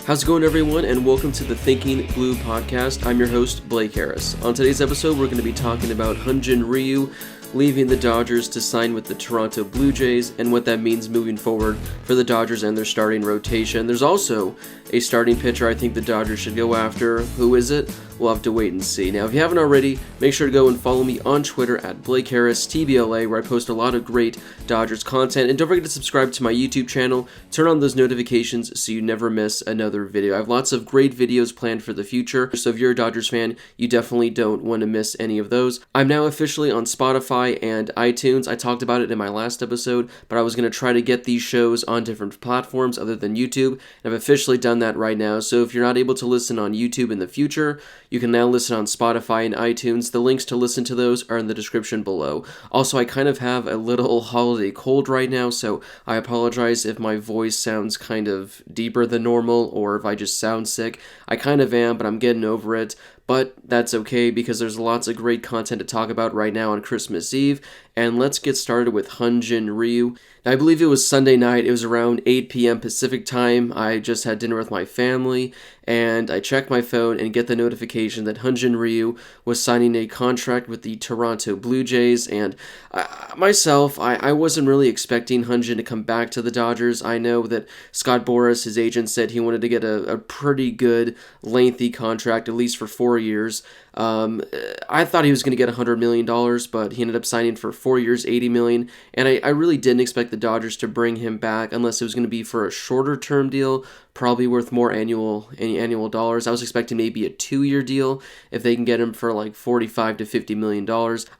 How's it going, everyone, and welcome to the Thinking Blue podcast. I'm your host, Blake Harris. On today's episode, we're going to be talking about Hyun-Jin Ryu leaving the Dodgers to sign with the Toronto Blue Jays and what that means moving forward for the Dodgers and their starting rotation. There's also a starting pitcher I think the Dodgers should go after. Who is it? We'll have to wait and see. Now, if you haven't already, make sure to go and follow me on Twitter at Blake Harris TBLA, where I post a lot of great Dodgers content. And don't forget to subscribe to my YouTube channel. Turn on those notifications so you never miss another video. I have lots of great videos planned for the future, so if you're a Dodgers fan, you definitely don't want to miss any of those. I'm now officially on Spotify and iTunes. I talked about it in my last episode, but I was going to try to get these shows on different platforms other than YouTube, and I've officially done that right now. So if you're not able to listen on YouTube in the future, you can now listen on Spotify and iTunes. The links to listen to those are in the description below. Also, I kind of have a little holiday cold right now, so I apologize if my voice sounds kind of deeper than normal or if I just sound sick. I kind of am, but I'm getting over it. But that's okay because there's lots of great content to talk about right now on Christmas Eve. And let's get started with Hyun-Jin Ryu. Now, I believe it was Sunday night. It was around 8 p.m. Pacific time. I just had dinner with my family, and I checked my phone and get the notification that Hyun-Jin Ryu was signing a contract with the Toronto Blue Jays. And I wasn't really expecting Hyun-Jin to come back to the Dodgers. I know that Scott Boras, his agent, said he wanted to get a pretty good, lengthy contract, at least for 4 years. I thought he was going to get $100 million, but he ended up signing for 4 years, $80 million, and I really didn't expect the Dodgers to bring him back unless it was going to be for a shorter term deal, probably worth more annual dollars. I was expecting maybe a 2-year deal if they can get him for like $45 to $50 million.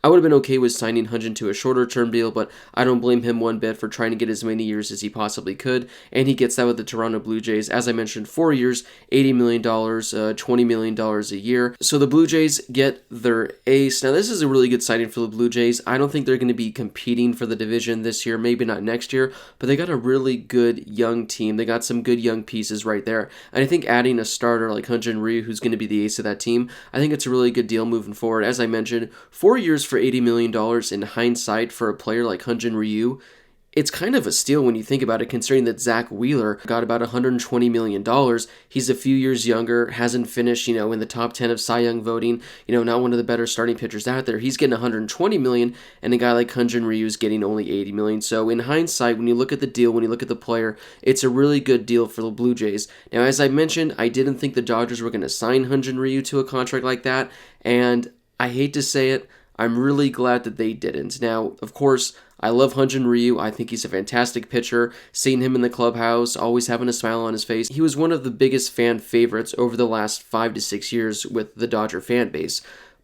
I would have been okay with signing Hyun-Jin to a shorter term deal, but I don't blame him one bit for trying to get as many years as he possibly could, and he gets that with the Toronto Blue Jays. As I mentioned, 4 years, $80 million, $20 million a year. So the Blue Jays get their ace. Now, this is a really good signing for the Blue Jays. I don't think they're going to be competing for the division this year, maybe not next year, but they got a really good young team. They got some good young pieces right there. And I think adding a starter like Hyun-Jin Ryu, who's going to be the ace of that team, I think it's a really good deal moving forward. As I mentioned, 4 years for $80 million in hindsight for a player like Hyun-Jin Ryu, it's kind of a steal when you think about it, considering that Zach Wheeler got about $120 million. He's a few years younger, hasn't finished, in the top 10 of Cy Young voting, not one of the better starting pitchers out there. He's getting $120 million, and a guy like Hyun-Jin Ryu is getting only $80 million. So in hindsight, when you look at the deal, when you look at the player, it's a really good deal for the Blue Jays. Now, as I mentioned, I didn't think the Dodgers were going to sign Hyun-Jin Ryu to a contract like that, and I hate to say it, I'm really glad that they didn't. Now, of course, I love Hyun-Jin Ryu. I think he's a fantastic pitcher. Seeing him in the clubhouse, always having a smile on his face. He was one of the biggest fan favorites over the last 5 to 6 years with the Dodger fan base.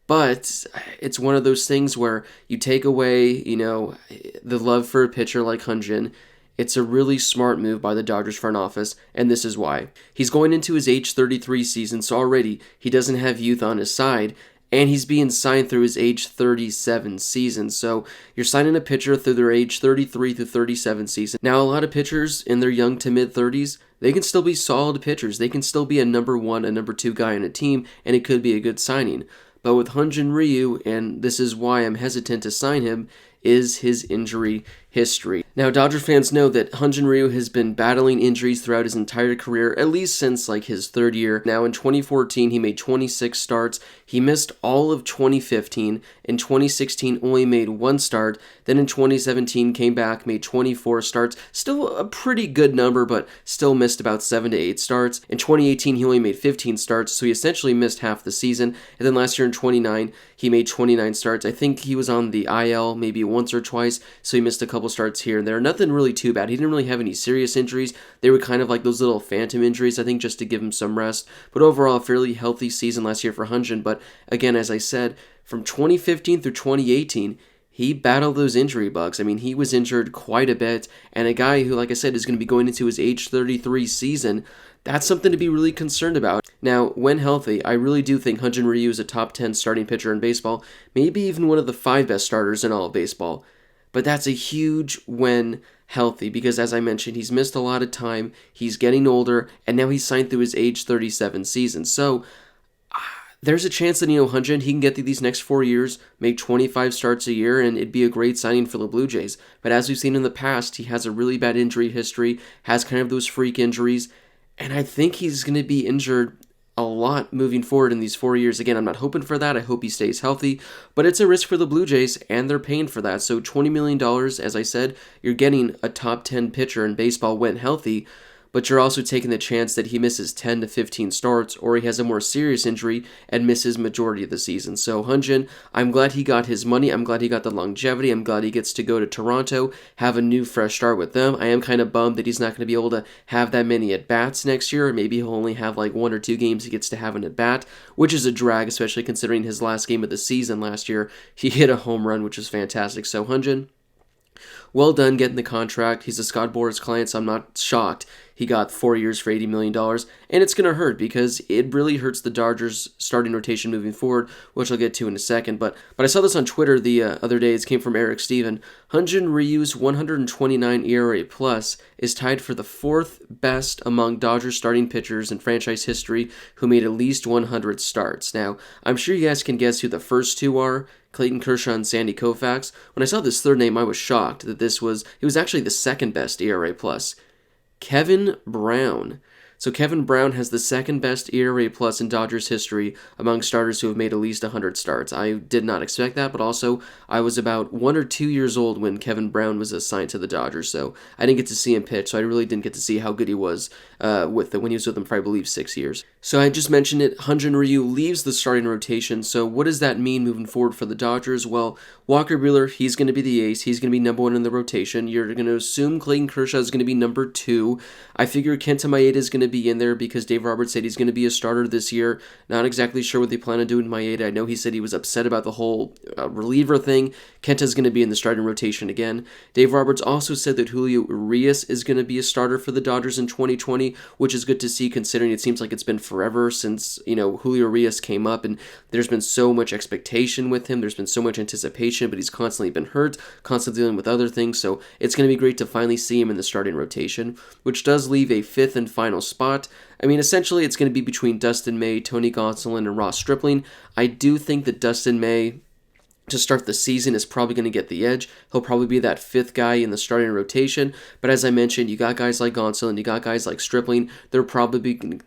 But it's one of those things where you take away, the love for a pitcher like Hyun-Jin. It's a really smart move by the Dodgers front office, and this is why. He's going into his age 33 season, so already he doesn't have youth on his side. And he's being signed through his age 37 season. So you're signing a pitcher through their age 33 through 37 season. Now, a lot of pitchers in their young to mid-30s, they can still be solid pitchers. They can still be a number 1, a number 2 guy on a team, and it could be a good signing. But with Hyun-Jin Ryu, and this is why I'm hesitant to sign him, is his injury history. Now, Dodger fans know that Hyun-Jin Ryu has been battling injuries throughout his entire career, at least since his third year. Now, in 2014, he made 26 starts. He missed all of 2015. In 2016, only made 1 start. Then in 2017, came back, made 24 starts. Still a pretty good number, but still missed about 7 to 8 starts. In 2018, he only made 15 starts, so he essentially missed half the season. And then last year in 2019, he made 29 starts. I think he was on the IL maybe once or twice, so he missed a couple starts here and there. Nothing really too bad. He didn't really have any serious injuries. They were kind of like those little phantom injuries, I think, just to give him some rest. But overall, a fairly healthy season last year for Hyun-Jin. But again, as I said, from 2015 through 2018, he battled those injury bugs. I mean, he was injured quite a bit, and a guy who, like I said, is going to be going into his age 33 season, that's something to be really concerned about. Now, when healthy, I really do think Hyun-Jin Ryu is a top 10 starting pitcher in baseball, maybe even one of the 5 best starters in all of baseball. But that's a huge when healthy because, as I mentioned, he's missed a lot of time, he's getting older, and now he's signed through his age 37 season. So there's a chance that, Hyun-Jin, he can get through these next 4 years, make 25 starts a year, and it'd be a great signing for the Blue Jays. But as we've seen in the past, he has a really bad injury history, has kind of those freak injuries, And I think he's going to be injured a lot moving forward in these 4 years. Again, I'm not hoping for that. I hope he stays healthy, but it's a risk for the Blue Jays, and they're paying for that. So $20 million, as I said, you're getting a top 10 pitcher in baseball when healthy, but you're also taking the chance that he misses 10 to 15 starts, or he has a more serious injury and misses majority of the season. So Hyun-Jin, I'm glad he got his money. I'm glad he got the longevity. I'm glad he gets to go to Toronto, have a new fresh start with them. I am kind of bummed that he's not going to be able to have that many at-bats next year. Maybe he'll only have like 1 or 2 games he gets to have an at-bat, which is a drag, especially considering his last game of the season last year. He hit a home run, which is fantastic. So Hyun-Jin, well done getting the contract. He's a Scott Boras client, so I'm not shocked he got 4 years for $80 million. And it's going to hurt because it really hurts the Dodgers' starting rotation moving forward, which I'll get to in a second. But I saw this on Twitter the other day. It came from Eric Steven. Hyun-Jin Ryu's 129 ERA plus is tied for the 4th best among Dodgers starting pitchers in franchise history who made at least 100 starts. Now, I'm sure you guys can guess who the first two are. Clayton Kershaw and Sandy Koufax. When I saw this third name, I was shocked that it was actually the second best ERA plus. Kevin Brown. So Kevin Brown has the second best ERA plus in Dodgers history among starters who have made at least 100 starts. I did not expect that, but also I was about 1 or 2 years old when Kevin Brown was assigned to the Dodgers, so I didn't get to see him pitch, so I really didn't get to see how good he was when he was with them for, I believe, 6 years. So I just mentioned it, Hyun-Jin Ryu leaves the starting rotation, so what does that mean moving forward for the Dodgers? Well, Walker Buehler, he's going to be the ace, he's going to be number 1 in the rotation. You're going to assume Clayton Kershaw is going to be number 2. I figure Kenta Maeda is going to be in there because Dave Roberts said he's going to be a starter this year. Not exactly sure what they plan on doing with Maeda. I know he said he was upset about the whole reliever thing. Kenta's going to be in the starting rotation again. Dave Roberts also said that Julio Urias is going to be a starter for the Dodgers in 2020, which is good to see considering it seems like it's been forever since, Julio Urias came up, and there's been so much expectation with him. There's been so much anticipation, but he's constantly been hurt, constantly dealing with other things, so it's going to be great to finally see him in the starting rotation, which does leave a 5th and final spot. I mean, essentially, it's going to be between Dustin May, Tony Gonsolin, and Ross Stripling. I do think that Dustin May, to start the season, is probably going to get the edge. He'll probably be that 5th guy in the starting rotation. But as I mentioned, you got guys like Gonsolin, you got guys like Stripling. They're probably going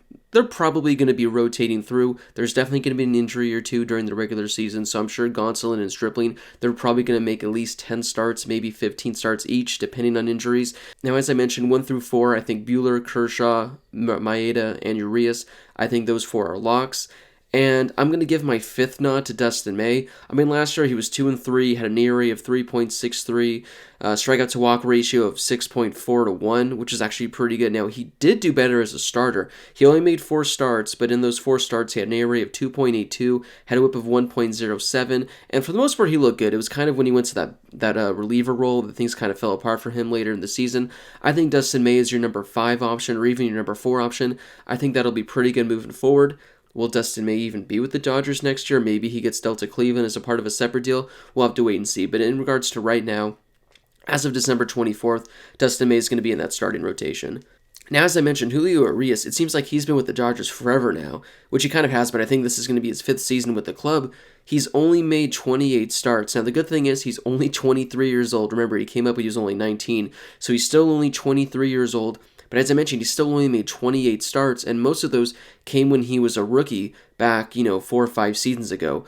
to be rotating through. There's definitely going to be an injury or two during the regular season, so I'm sure Gonsolin and Stripling, they're probably going to make at least 10 starts, maybe 15 starts each, depending on injuries. Now, as I mentioned, 1 through 4, I think Buehler, Kershaw, Maeda, and Urias, I think those 4 are locks. And I'm going to give my 5th nod to Dustin May. I mean, last year he was 2-3, had an ERA of 3.63, strikeout to walk ratio of 6.4 to 1, which is actually pretty good. Now, he did do better as a starter. He only made 4 starts, but in those 4 starts, he had an ERA of 2.82, had a whip of 1.07, and for the most part, he looked good. It was kind of when he went to that reliever role that things kind of fell apart for him later in the season. I think Dustin May is your number 5 option, or even your number 4 option. I think that'll be pretty good moving forward. Will Dustin May even be with the Dodgers next year? Maybe he gets dealt to Cleveland as a part of a separate deal. We'll have to wait and see. But in regards to right now, as of December 24th, Dustin May is going to be in that starting rotation. Now, as I mentioned, Julio Urias, it seems like he's been with the Dodgers forever now, which he kind of has, but I think this is going to be his 5th season with the club. He's only made 28 starts. Now, the good thing is he's only 23 years old. Remember, he came up when he was only 19, so he's still only 23 years old. But as I mentioned, he still only made 28 starts, and most of those came when he was a rookie back, 4 or 5 seasons ago.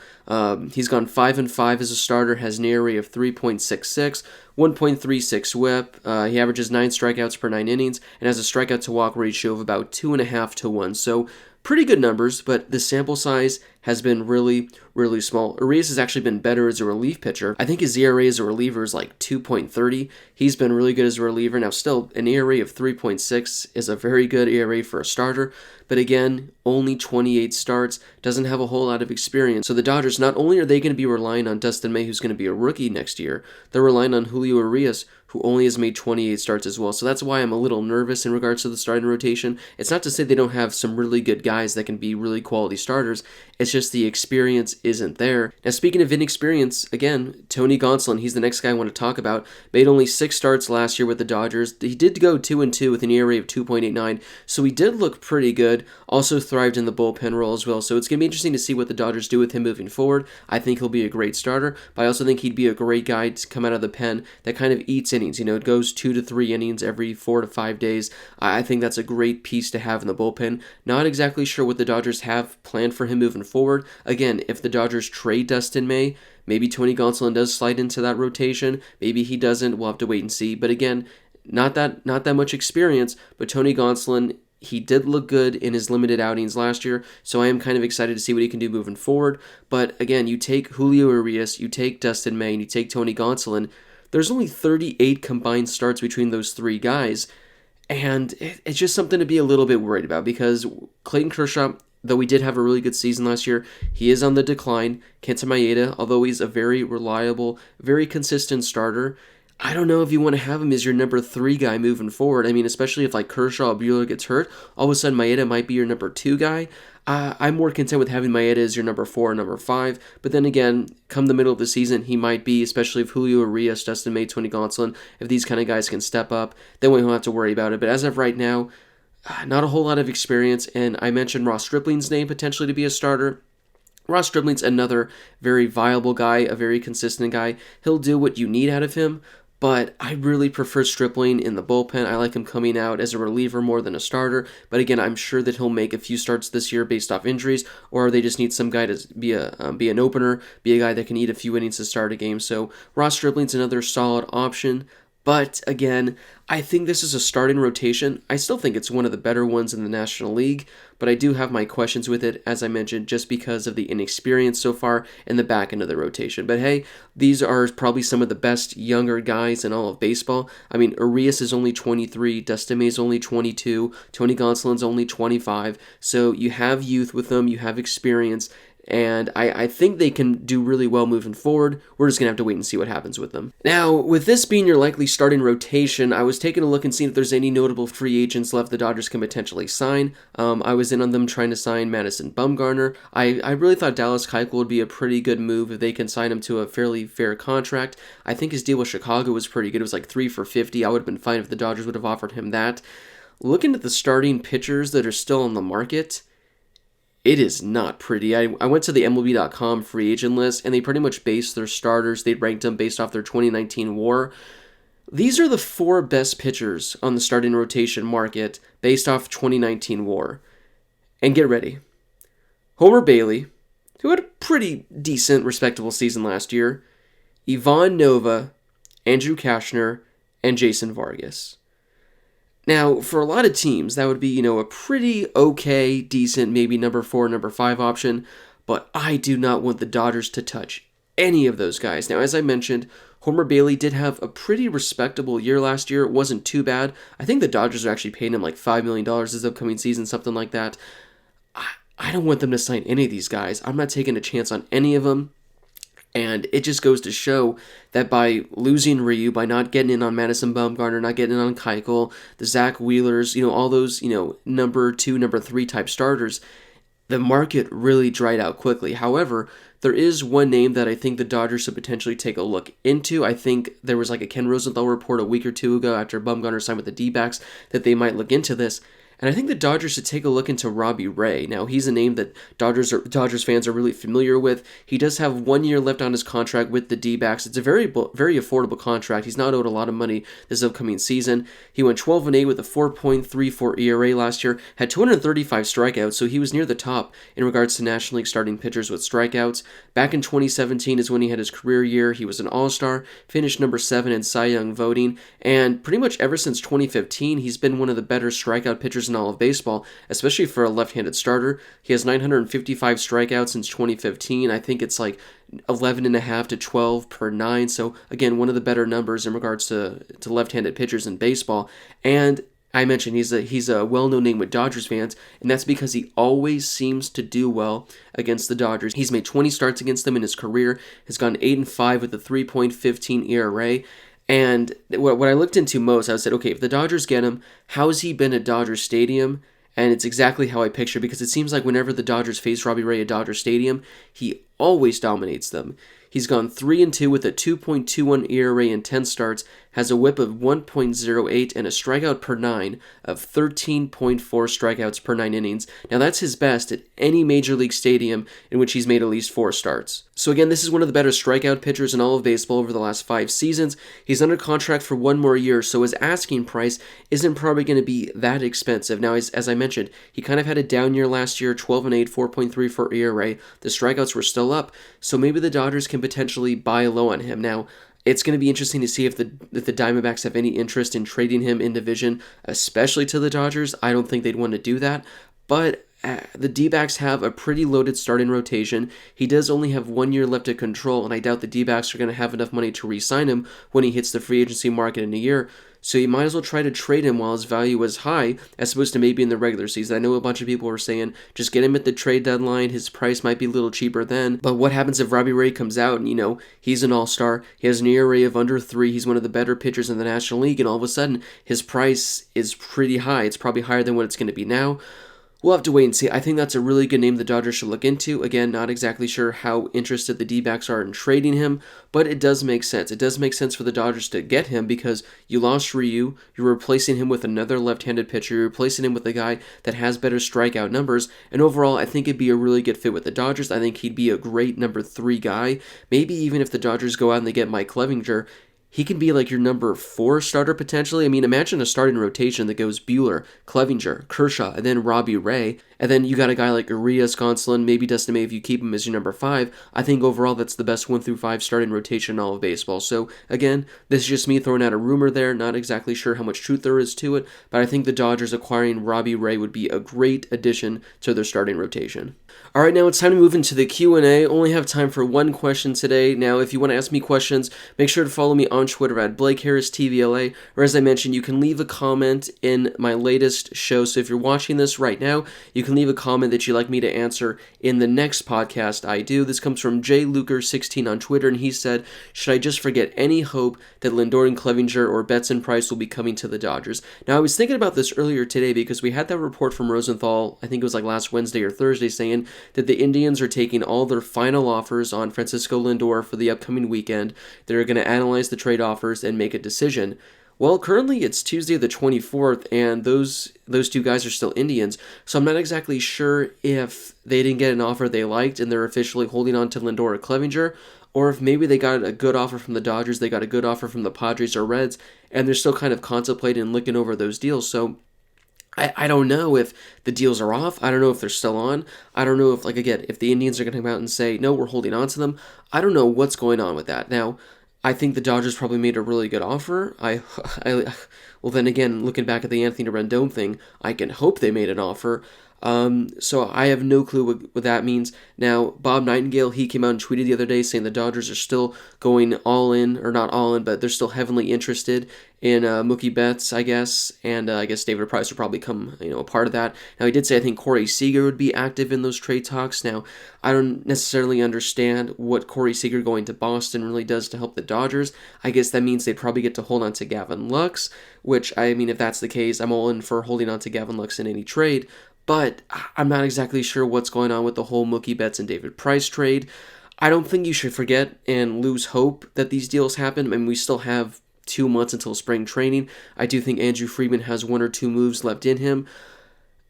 He's gone 5-5 as a starter, has an ERA of 3.66, 1.36 whip. He averages 9 strikeouts per 9 innings, and has a strikeout to walk ratio of about 2.5 to 1. So pretty good numbers, but the sample size has been really, really small. Urias has actually been better as a relief pitcher. I think his ERA as a reliever is like 2.30. He's been really good as a reliever. Now, still, an ERA of 3.6 is a very good ERA for a starter, but again, only 28 starts, doesn't have a whole lot of experience. So the Dodgers, not only are they going to be relying on Dustin May, who's going to be a rookie next year, they're relying on Julio Urias, who only has made 28 starts as well. So that's why I'm a little nervous in regards to the starting rotation. It's not to say they don't have some really good guys that can be really quality starters. It's just the experience isn't there. Now, speaking of inexperience, again, Tony Gonsolin, he's the next guy I want to talk about. Made only 6 starts last year with the Dodgers. He did go 2-2 with an ERA of 2.89, so he did look pretty good. Also thrived in the bullpen role as well, so it's going to be interesting to see what the Dodgers do with him moving forward. I think he'll be a great starter, but I also think he'd be a great guy to come out of the pen that kind of eats innings. It goes 2 to 3 innings every 4 to 5 days. I think that's a great piece to have in the bullpen. Not exactly sure what the Dodgers have planned for him moving forward. Again, if the Dodgers trade Dustin May, maybe Tony Gonsolin does slide into that rotation. Maybe he doesn't. We'll have to wait and see. But again, not that much experience, but Tony Gonsolin, he did look good in his limited outings last year, so I am kind of excited to see what he can do moving forward. But again, you take Julio Urias, you take Dustin May, and you take Tony Gonsolin, there's only 38 combined starts between those three guys, and it's just something to be a little bit worried about, because Clayton Kershaw, though he did have a really good season last year, he is on the decline. Kenta Maeda, although he's a very reliable, very consistent starter, I don't know if you want to have him as your number 3 guy moving forward. I mean, especially if Kershaw or Buehler gets hurt, all of a sudden Maeda might be your number 2 guy. I'm more content with having Maeda as your number 4 or number 5. But then again, come the middle of the season, he might be, especially if Julio Urias, Dustin May, Tony Gonsolin, if these kind of guys can step up, then we don't have to worry about it. But as of right now, not a whole lot of experience. And I mentioned Ross Stripling's name potentially to be a starter. Ross Stripling's another very viable guy, a very consistent guy. He'll do what you need out of him. But I really prefer Stripling in the bullpen. I like him coming out as a reliever more than a starter. But again, I'm sure that he'll make a few starts this year based off injuries, or they just need some guy to be an opener, be a guy that can eat a few innings to start a game. So Ross Stripling's another solid option. But again, I think this is a starting rotation. I still think it's one of the better ones in the National League, but I do have my questions with it, as I mentioned, just because of the inexperience so far in the back end of the rotation. But hey, these are probably some of the best younger guys in all of baseball. I mean, Urias is only 23, Dustin May is only 22, Tony Gonsolin's only 25, so you have youth with them, you have experience, and I think they can do really well moving forward. We're just going to have to wait and see what happens with them. Now, with this being your likely starting rotation, I was taking a look and seeing if there's any notable free agents left the Dodgers can potentially sign. I was in on them trying to sign Madison Bumgarner. I really thought Dallas Keuchel would be a pretty good move if they can sign him to a fairly fair contract. I think his deal with Chicago was pretty good. It was like 3 for $50. I would have been fine if the Dodgers would have offered him that. Looking at the starting pitchers that are still on the market, it is not pretty. I went to the MLB.com free agent list, and they pretty much based their starters, they ranked them based off their 2019 WAR. These are the 4 best pitchers on the starting rotation market based off 2019 WAR. And get ready. Homer Bailey, who had a pretty decent, respectable season last year, Ivan Nova, Andrew Kashner, and Jason Vargas. Now, for a lot of teams, that would be, a pretty okay, decent, maybe number 4, number 5 option, but I do not want the Dodgers to touch any of those guys. Now, as I mentioned, Homer Bailey did have a pretty respectable year last year. It wasn't too bad. I think the Dodgers are actually paying him like $5 million this upcoming season, something like that. I don't want them to sign any of these guys. I'm not taking a chance on any of them. And it just goes to show that by losing Ryu, by not getting in on Madison Bumgarner, not getting in on Keuchel, the Zach Wheelers, all those, number 2, number 3 type starters, the market really dried out quickly. However, there is one name that I think the Dodgers should potentially take a look into. I think there was like a Ken Rosenthal report a week or 2 ago after Bumgarner signed with the D-backs that they might look into this. And I think the Dodgers should take a look into Robbie Ray. Now, he's a name that Dodgers fans are really familiar with. He does have 1 year left on his contract with the D-backs. It's a very affordable contract. He's not owed a lot of money this upcoming season. He went 12-8 with a 4.34 ERA last year, had 235 strikeouts, so he was near the top in regards to National League starting pitchers with strikeouts. Back in 2017 is when he had his career year. He was an All-Star, finished number 7 in Cy Young voting, and pretty much ever since 2015, he's been one of the better strikeout pitchers in all of baseball, especially for a left-handed starter. He has 955 strikeouts since 2015. I think it's like 11.5 to 12 per 9. So again, one of the better numbers in regards to left-handed pitchers in baseball. And I mentioned he's a well-known name with Dodgers fans, and that's because he always seems to do well against the Dodgers. He's made 20 starts against them in his career, has gone 8-5 with a 3.15 ERA. And what I looked into most, I said, okay, if the Dodgers get him, how's he been at Dodger Stadium? And it's exactly how I picture, because it seems like whenever the Dodgers face Robbie Ray at Dodger Stadium, he always dominates them. He's gone 3-2 with a 2.21 ERA in 10 starts, has a whip of 1.08 and a strikeout per 9 of 13.4 strikeouts per 9 innings. Now that's his best at any major league stadium in which he's made at least 4 starts. So again, this is one of the better strikeout pitchers in all of baseball over the last 5 seasons. He's under contract for 1 more year, so his asking price isn't probably going to be that expensive. Now, as I mentioned, he kind of had a down year last year, 12-8, 4.34 ERA. The strikeouts were still up, so maybe the Dodgers can potentially buy low on him. Now, it's going to be interesting to see if the Diamondbacks have any interest in trading him in division, especially to the Dodgers. I don't think they'd want to do that, but the D-backs have a pretty loaded starting rotation. He does only have 1 year left to control, and I doubt the D-backs are going to have enough money to re-sign him when he hits the free agency market in a year. So you might as well try to trade him while his value is high, as opposed to maybe in the regular season. I know a bunch of people were saying, just get him at the trade deadline, his price might be a little cheaper then. But what happens if Robbie Ray comes out and, he's an all-star, he has an ERA of under 3, he's one of the better pitchers in the National League, and all of a sudden, his price is pretty high. It's probably higher than what it's going to be now. We'll have to wait and see. I think that's a really good name the Dodgers should look into. Again, not exactly sure how interested the D-backs are in trading him, but it does make sense. It does make sense for the Dodgers to get him because you lost Ryu, you're replacing him with another left-handed pitcher, you're replacing him with a guy that has better strikeout numbers, and overall, I think it'd be a really good fit with the Dodgers. I think he'd be a great number 3 guy. Maybe even if the Dodgers go out and they get Mike Clevinger, he can be like your number 4 starter potentially. I mean, imagine a starting rotation that goes Buehler, Clevinger, Kershaw, and then Robbie Ray. And then you got a guy like Urias, Gonsolin, maybe Dustin May if you keep him as your number 5. I think overall that's the best 1 through 5 starting rotation in all of baseball. So again, this is just me throwing out a rumor there. Not exactly sure how much truth there is to it, but I think the Dodgers acquiring Robbie Ray would be a great addition to their starting rotation. All right, now it's time to move into the Q&A. Only have time for 1 question today. Now, if you want to ask me questions, make sure to follow me on Twitter at BlakeHarrisTVLA, or as I mentioned, you can leave a comment in my latest show. So if you're watching this right now, you can leave a comment that you'd like me to answer in the next podcast I do. This comes from JLuker16 on Twitter, and he said, should I just forget any hope that Lindor and Clevinger or Betts and Price will be coming to the Dodgers? Now, I was thinking about this earlier today because we had that report from Rosenthal, I think it was like last Wednesday or Thursday, saying that the Indians are taking all their final offers on Francisco Lindor for the upcoming weekend. They're going to analyze the trade offers and make a decision. Well, currently it's Tuesday the 24th, and those 2 guys are still Indians, so I'm not exactly sure if they didn't get an offer they liked and they're officially holding on to Lindor or Clevinger, or if maybe they got a good offer from the Dodgers, they got a good offer from the Padres or Reds, and they're still kind of contemplating and looking over those deals. So I don't know if the deals are off. I don't know if they're still on. I don't know if, if the Indians are going to come out and say, no, we're holding on to them. I don't know what's going on with that. Now, I think the Dodgers probably made a really good offer. Well, then again, looking back at the Anthony Rendon thing, I can hope they made an offer. So I have no clue what that means. Now, Bob Nightingale, he came out and tweeted the other day saying the Dodgers are still going all in, or not all in, but they're still heavily interested in Mookie Betts, I guess, and I guess David Price would probably come, a part of that. Now, he did say I think Corey Seager would be active in those trade talks. Now, I don't necessarily understand what Corey Seager going to Boston really does to help the Dodgers. I guess that means they'd probably get to hold on to Gavin Lux, which, I mean, if that's the case, I'm all in for holding on to Gavin Lux in any trade. But I'm not exactly sure what's going on with the whole Mookie Betts and David Price trade. I don't think you should forget and lose hope that these deals happen. I mean, we still have 2 months until spring training. I do think Andrew Friedman has 1 or 2 moves left in him.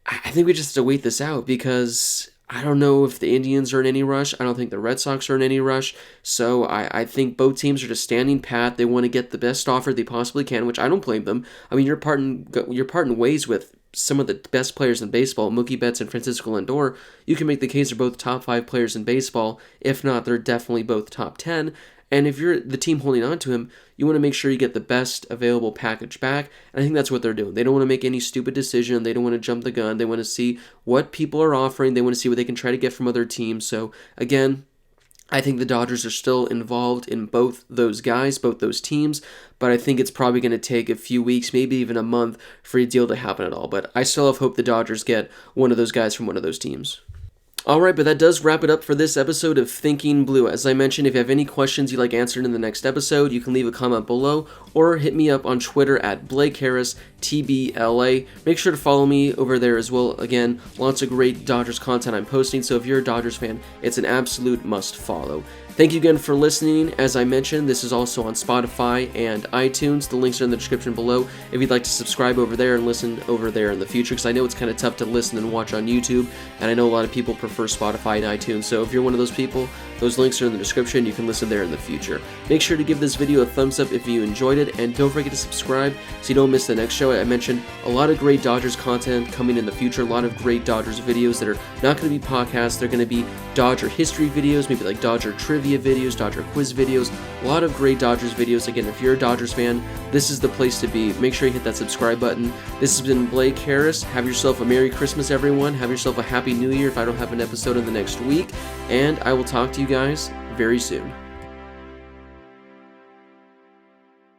I think we just have to wait this out because I don't know if the Indians are in any rush. I don't think the Red Sox are in any rush. So I think both teams are just standing pat. They want to get the best offer they possibly can, which I don't blame them. I mean, you're parting ways with some of the best players in baseball, Mookie Betts and Francisco Lindor. You can make the case they're both top 5 players in baseball. If not, they're definitely both top 10. And if you're the team holding on to him, you want to make sure you get the best available package back. And I think that's what they're doing. They don't want to make any stupid decision. They don't want to jump the gun. They want to see what people are offering. They want to see what they can try to get from other teams. So again, I think the Dodgers are still involved in both those guys, both those teams, but I think it's probably going to take a few weeks, maybe even a month, for a deal to happen at all. But I still have hope the Dodgers get one of those guys from one of those teams. Alright, but that does wrap it up for this episode of Thinking Blue. As I mentioned, if you have any questions you'd like answered in the next episode, you can leave a comment below or hit me up on Twitter at BlakeHarrisTBLA. Make sure to follow me over there as well. Again, lots of great Dodgers content I'm posting, so if you're a Dodgers fan, it's an absolute must follow. Thank you again for listening. As I mentioned, this is also on Spotify and iTunes. The links are in the description below if you'd like to subscribe over there and listen over there in the future, because I know it's kind of tough to listen and watch on YouTube, and I know a lot of people prefer Spotify and iTunes, so if you're one of those people, those links are in the description. You can listen there in the future. Make sure to give this video a thumbs up if you enjoyed it, and don't forget to subscribe so you don't miss the next show. I mentioned a lot of great Dodgers content coming in the future, a lot of great Dodgers videos that are not going to be podcasts. They're going to be Dodger history videos, maybe like Dodger trivia videos, Dodger quiz videos, a lot of great Dodgers videos. Again, if you're a Dodgers fan, this is the place to be. Make sure you hit that subscribe button. This has been Blake Harris. Have yourself a Merry Christmas, everyone. Have yourself a Happy New Year if I don't have an episode in the next week, and I will talk to you guys very soon.